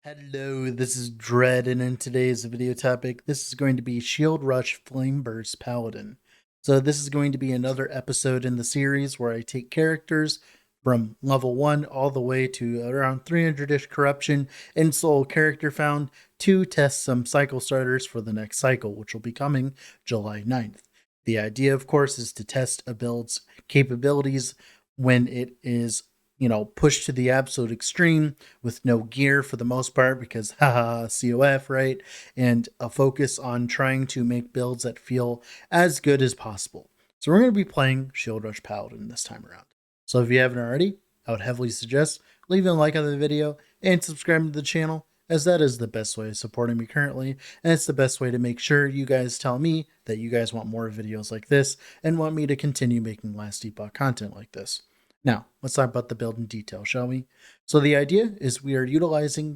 Hello, this is Dread, and in today's video topic, this is going to be Shield Rush Flame Burst Paladin. So this is going to be another episode in the series where I take characters from level 1 all the way to around 300-ish corruption in Solo Character Found to test some cycle starters for the next cycle, which will be coming July 9th. The idea, of course, is to test a build's capabilities when it is pushed to the absolute extreme with no gear for the most part because haha COF, right? And a focus on trying to make builds that feel as good as possible. So we're going to be playing Shield Rush Paladin this time around. So if you haven't already, I would heavily suggest leaving a like on the video and subscribing to the channel, as that is the best way of supporting me currently, and it's the best way to make sure you guys tell me that you guys want more videos like this and want me to continue making last Epoch content like this. Now, let's talk about the build in detail, shall we? So the idea is we are utilizing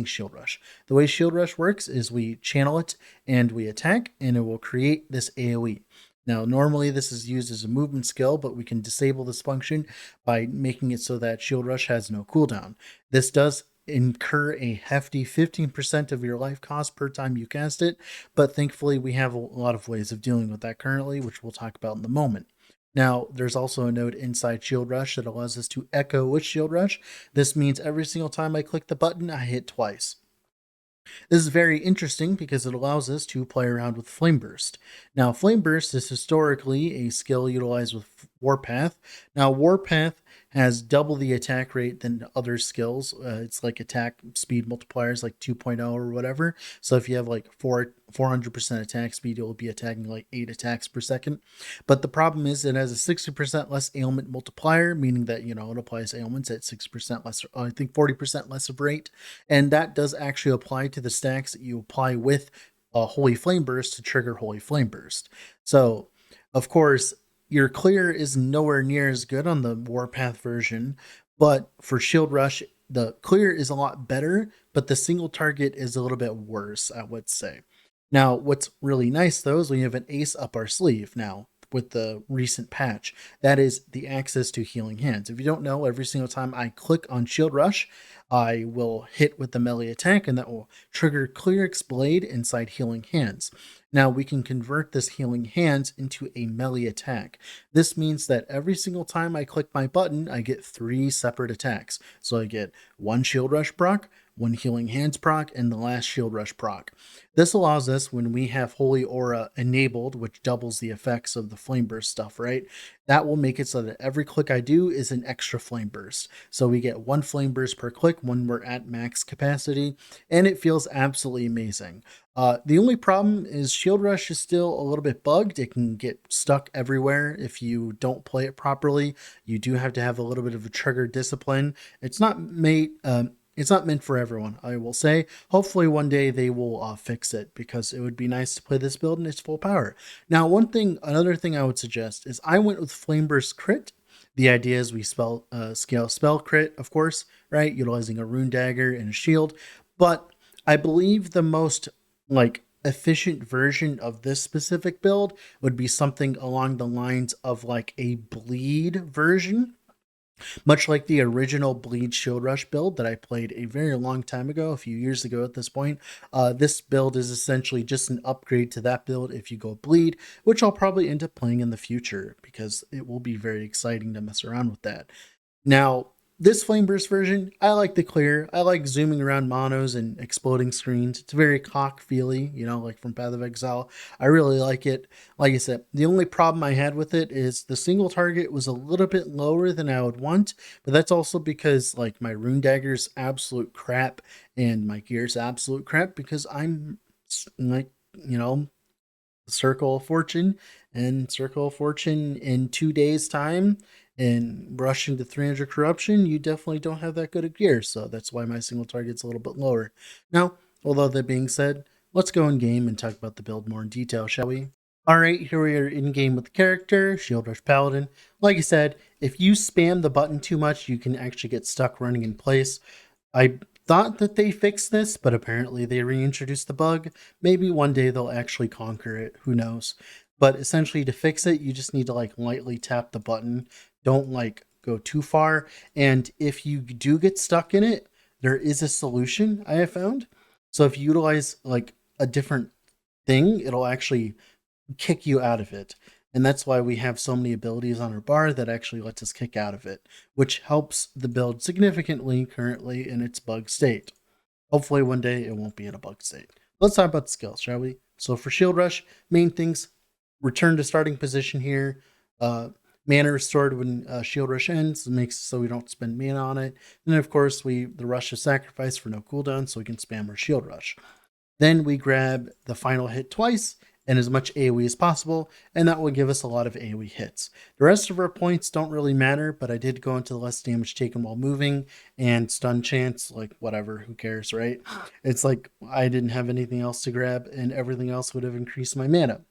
Shield Rush. The way Shield Rush works is we channel it and we attack, and it will create this AoE. Now, normally this is used as a movement skill, but we can disable this function by making it so that Shield Rush has no cooldown. This does incur a hefty 15% of your life cost per time you cast it, but thankfully we have a lot of ways of dealing with that currently, which we'll talk about in a moment. Now, there's also a node inside Shield Rush that allows us to echo with Shield Rush. This means every single time I click the button, I hit twice. This is very interesting because it allows us to play around with Flame Burst. Now, Flame Burst is historically a skill utilized with Warpath. Now, Warpath has double the attack rate than other skills. It's like attack speed multipliers like 2.0 or whatever. So if you have like 400% attack speed, you'll be attacking like 8 attacks per second. But the problem is it has a 60% less ailment multiplier, meaning that, it applies ailments at 6% less, I think 40% less of rate. And that does actually apply to the stacks that you apply with a Holy Flame Burst to trigger Holy Flame Burst. So, of course, your clear is nowhere near as good on the Warpath version, but for Shield Rush, the clear is a lot better, but the single target is a little bit worse, I would say. Now, what's really nice though is we have an ace up our sleeve now with the recent patch. That is the access to Healing Hands. If you don't know, every single time I click on Shield Rush, I will hit with the melee attack, and that will trigger Cleric's Blade inside Healing Hands. Now we can convert this Healing Hands into a melee attack. This means that every single time I click my button, I get 3 separate attacks. So I get 1 Shield Rush proc, 1 Healing Hands proc, and the last Shield Rush proc. This allows us, when we have Holy Aura enabled, which doubles the effects of the Flame Burst stuff, right? That will make it so that every click I do is an extra Flame Burst. So we get 1 Flame Burst per click when we're at max capacity, and it feels absolutely amazing. The only problem is Shield Rush is still a little bit bugged. It can get stuck everywhere if you don't play it properly. You do have to have a little bit of a trigger discipline. It's not meant for everyone, I will say. Hopefully one day they will fix it, because it would be nice to play this build in its full power. Now, another thing I would suggest is I went with Flame Burst Crit. The idea is we scale spell crit, of course, right? Utilizing a rune dagger and a shield. But I believe the most efficient version of this specific build would be something along the lines of like a bleed version, much like the original Bleed Shield Rush build that I played a very long time ago, a few years ago at this point. This build is essentially just an upgrade to that build if you go Bleed, which I'll probably end up playing in the future because it will be very exciting to mess around with that. Now, this Flame Burst version, I like the clear. I like zooming around monos and exploding screens. It's very cock-feely, like from Path of Exile. I really like it. Like I said, the only problem I had with it is the single target was a little bit lower than I would want, but that's also because my rune dagger's absolute crap and my gear's absolute crap because I'm Circle of Fortune, and Circle of Fortune in 2 days time and rushing to 300 corruption, you definitely don't have that good of gear, so that's why my single target's a little bit lower. Now, although that being said, let's go in game and talk about the build more in detail, shall we? Alright, here we are in game with the character, Shield Rush Paladin. Like I said, if you spam the button too much, you can actually get stuck running in place. I thought that they fixed this, but apparently they reintroduced the bug. Maybe one day they'll actually conquer it, who knows. But essentially to fix it, you just need to lightly tap the button. Don't go too far. And if you do get stuck in it, there is a solution I have found. So if you utilize like a different thing, it'll actually kick you out of it. And that's why we have so many abilities on our bar that actually lets us kick out of it, which helps the build significantly currently in its bug state. Hopefully one day it won't be in a bug state. Let's talk about the skills, shall we? So for Shield Rush, main things, return to starting position here. Mana restored when Shield Rush ends. It makes it so we don't spend mana on it. And then of course the Rush is sacrificed for no cooldown, so we can spam our Shield Rush. Then we grab the final hit twice and as much AoE as possible, and that will give us a lot of AoE hits. The rest of our points don't really matter, but I did go into the less damage taken while moving and stun chance, like whatever, who cares, right? It's like I didn't have anything else to grab, and everything else would have increased my mana.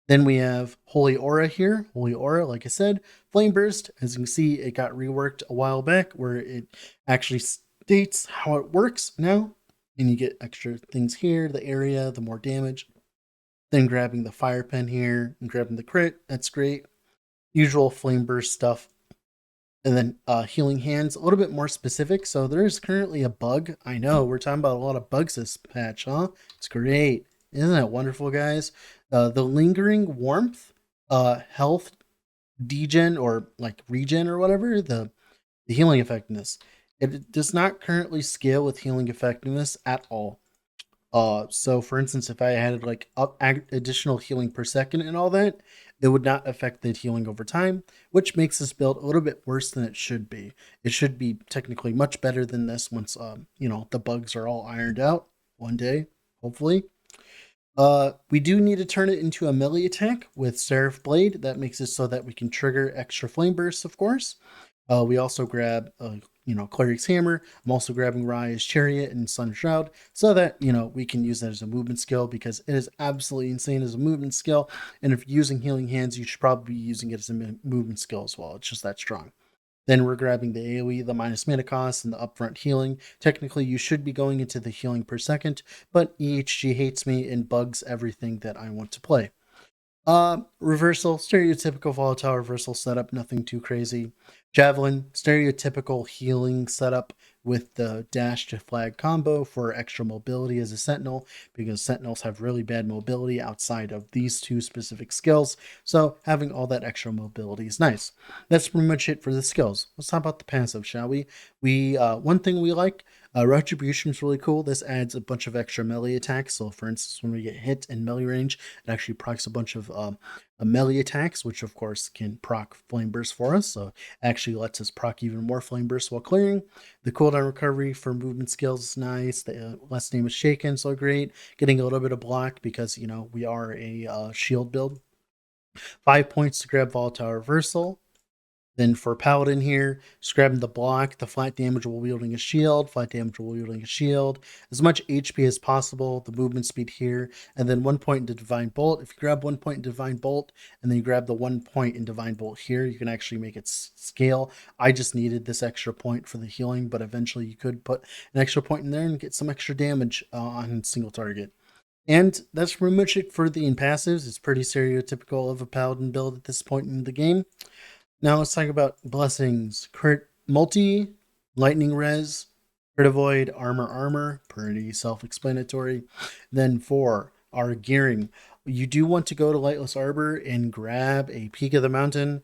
Then we have Holy Aura here. Holy Aura, like I said, Flame Burst. As you can see, it got reworked a while back where it actually states how it works now. And you get extra things here, the area, the more damage. Then grabbing the Fire Pen here and grabbing the crit. That's great. Usual Flame Burst stuff. And then Healing Hands, a little bit more specific. So there is currently a bug. I know, we're talking about a lot of bugs this patch, huh? It's great. Isn't that wonderful, guys? The Lingering Warmth, health degen or like regen or whatever, the healing effectiveness. It does not currently scale with healing effectiveness at all. So for instance, if I added like additional healing per second and all that, it would not affect the healing over time, which makes this build a little bit worse than it should be. It should be technically much better than this once, the bugs are all ironed out one day, hopefully. We do need to turn it into a melee attack with Seraph Blade. That makes it so that we can trigger extra flame bursts, of course. We also grab, Cleric's Hammer. I'm also grabbing Raya's Chariot and Sun Shroud so that, we can use that as a movement skill because it is absolutely insane as a movement skill. And if you're using Healing Hands, you should probably be using it as a movement skill as well. It's just that strong. Then we're grabbing the AoE, the minus mana cost, and the upfront healing. Technically, you should be going into the healing per second, but EHG hates me and bugs everything that I want to play. Reversal, stereotypical volatile reversal setup, nothing too crazy. Javelin, stereotypical healing setup with the dash to flag combo for extra mobility as a sentinel, because sentinels have really bad mobility outside of these two specific skills. So having all that extra mobility is nice. That's pretty much it for the skills. Let's talk about the passive, shall we? One thing we like, Retribution is really cool. This adds a bunch of extra melee attacks. So for instance, when we get hit in melee range, it actually procs a bunch of melee attacks, which of course can proc Flame Burst for us. So it actually lets us proc even more Flame Burst while clearing. The cooldown recovery for movement skills is nice. The less damage shaken, so great. Getting a little bit of block because, we are a shield build. 5 points to grab Volatile Reversal. Then for Paladin here, just grabbing the block, the flat damage while wielding a shield, flat damage while wielding a shield, as much HP as possible, the movement speed here, and then 1 point into Divine Bolt. If you grab 1 point in Divine Bolt, and then you grab the 1 point in Divine Bolt here, you can actually make it scale. I just needed this extra point for the healing, but eventually you could put an extra point in there and get some extra damage on single target. And that's pretty much it for the passives. It's pretty stereotypical of a Paladin build at this point in the game. Now let's talk about blessings. Crit multi, lightning res, crit avoid, armor, pretty self-explanatory. Then for our gearing, you do want to go to Lightless Arbor and grab a Peak of the Mountain.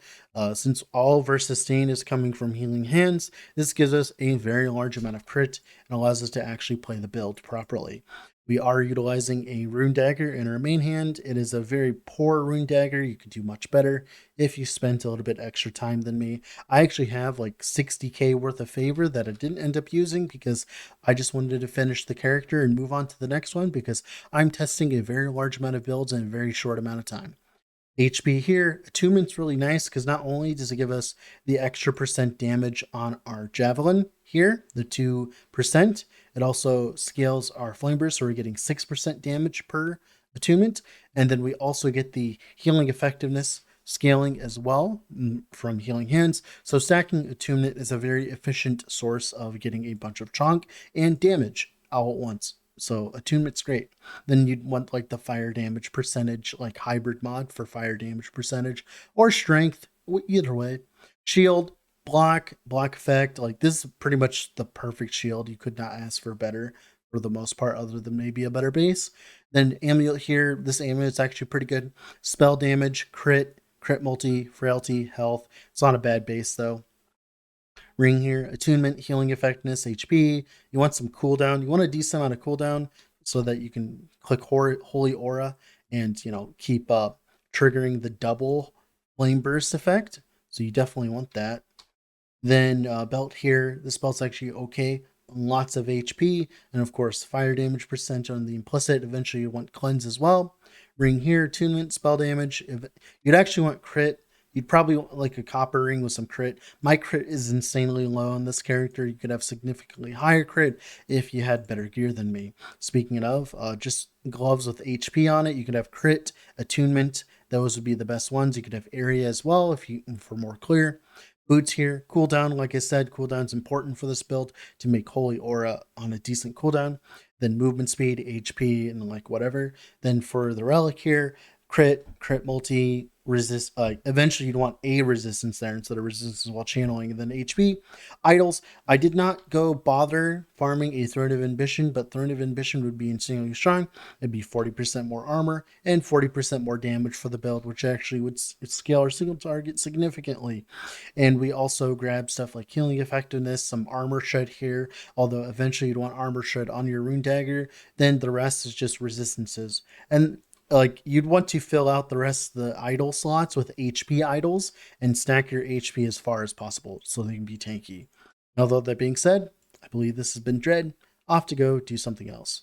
Since all of our sustain is coming from Healing Hands, this gives us a very large amount of crit and allows us to actually play the build properly. We are utilizing a Rune Dagger in our main hand. It is a very poor Rune Dagger. You could do much better if you spent a little bit extra time than me. I actually have like 60k worth of favor that I didn't end up using because I just wanted to finish the character and move on to the next one because I'm testing a very large amount of builds in a very short amount of time. HP here, attunement's really nice because not only does it give us the extra percent damage on our javelin here, the 2%, it also scales our flame burst, so we're getting 6% damage per attunement, and then we also get the healing effectiveness scaling as well from Healing Hands. So stacking attunement is a very efficient source of getting a bunch of chonk and damage all at once. So attunement's great. Then you'd want like the fire damage percentage, like hybrid mod for fire damage percentage, or strength, either way. Shield, block effect. Like, this is pretty much the perfect shield. You could not ask for better for the most part, other than maybe a better base. Then amulet here. This amulet's actually pretty good. Spell damage, crit multi, frailty, health. It's not a bad base though. Ring here, attunement, healing effectiveness, HP. You want some cooldown. You want a decent amount of cooldown so that you can click Holy Aura and, you know, keep triggering the double flame burst effect. So you definitely want that. Then belt here, this belt's actually okay. Lots of HP, and of course fire damage percent on the implicit. Eventually you want cleanse as well. Ring here, attunement, spell damage. If you'd actually want crit, you'd probably want like a copper ring with some crit. My crit is insanely low on this character. You could have significantly higher crit if you had better gear than me. Speaking of, just gloves with HP on it. You could have crit, attunement. Those would be the best ones. You could have area as well if you for more clear. Boots here, cooldown. Like I said, cooldown's important for this build to make Holy Aura on a decent cooldown. Then movement speed, HP, and like whatever. Then for the relic here, crit multi, resist. Eventually, you'd want a resistance there instead of resistance while channeling. And then HP, idols. I did not go bother farming a Throne of Ambition, but Throne of Ambition would be insanely strong. It'd be 40% more armor and 40% more damage for the build, which actually would scale our single target significantly. And we also grab stuff like healing effectiveness, some armor shed here, although eventually you'd want armor shed on your rune dagger. Then the rest is just resistances. And like, you'd want to fill out the rest of the idol slots with HP idols and stack your HP as far as possible so they can be tanky. Although that being said, I believe this has been Dread. Off to go do something else.